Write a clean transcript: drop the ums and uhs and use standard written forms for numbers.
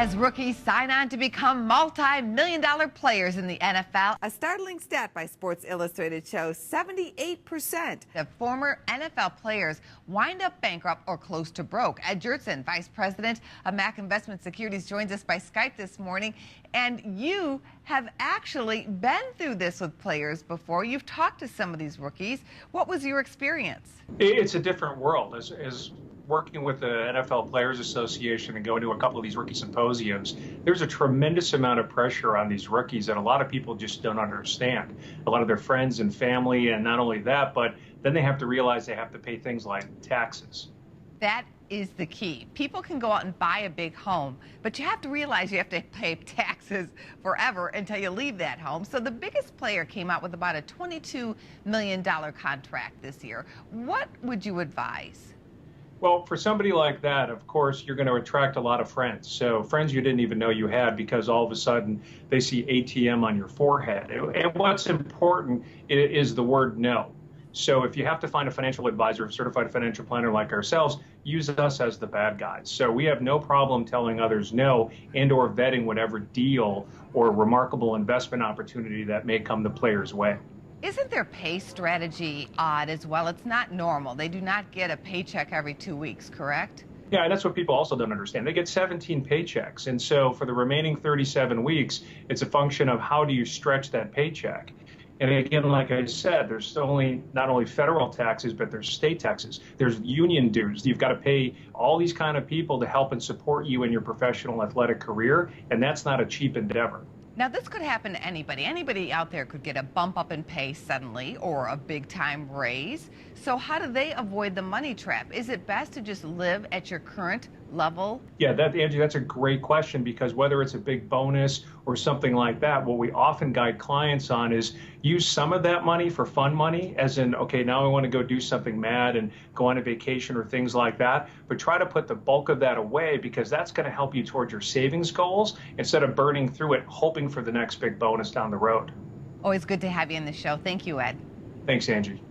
As rookies sign on to become multi-million-dollar players in the NFL. A startling stat by Sports Illustrated shows 78% of former NFL players wind up bankrupt or close to broke. Ed Gjertsen, Vice President of Mack Investment Securities, joins us by Skype this morning. And you have actually been through this with players before. You've talked to some of these rookies. What was your experience? It's a different world. As working with the NFL Players Association and going to a couple of these rookie symposiums, there's a tremendous amount of pressure on these rookies that a lot of people just don't understand. A lot of their friends and family, and not only that, but then they have to realize they have to pay things like taxes. That is the key. People can go out and buy a big home, but you have to realize you have to pay taxes forever until you leave that home. So the biggest player came out with about a $22 million contract this year. What would you advise? Well, for somebody like that, of course, you're going to attract a lot of friends. So friends you didn't even know you had, because all of a sudden they see ATM on your forehead. And what's important is the word no. So if you have to find a financial advisor, a certified financial planner like ourselves, use us as the bad guys. So we have no problem telling others no and or vetting whatever deal or remarkable investment opportunity that may come the player's way. Isn't their pay strategy odd as well? It's not normal. They do not get a paycheck every 2 weeks, correct? Yeah, and that's what people also don't understand. They get 17 paychecks. And so for the remaining 37 weeks, it's a function of how do you stretch that paycheck. And again, like I said, there's not only federal taxes, but there's state taxes. There's union dues. You've got to pay all these kind of people to help and support you in your professional athletic career. And that's not a cheap endeavor. Now, this could happen to anybody. Anybody out there could get a bump up in pay suddenly or a big time raise. So how do they avoid the money trap? Is it best to just live at your current level? Yeah, Angie, that's a great question, because whether it's a big bonus or something like that, what we often guide clients on is use some of that money for fun money, as in, okay, now I want to go do something mad and go on a vacation or things like that. But try to put the bulk of that away, because that's going to help you towards your savings goals instead of burning through it, hoping for the next big bonus down the road. Always good to have you in the show. Thank you, Ed. Thanks, Angie.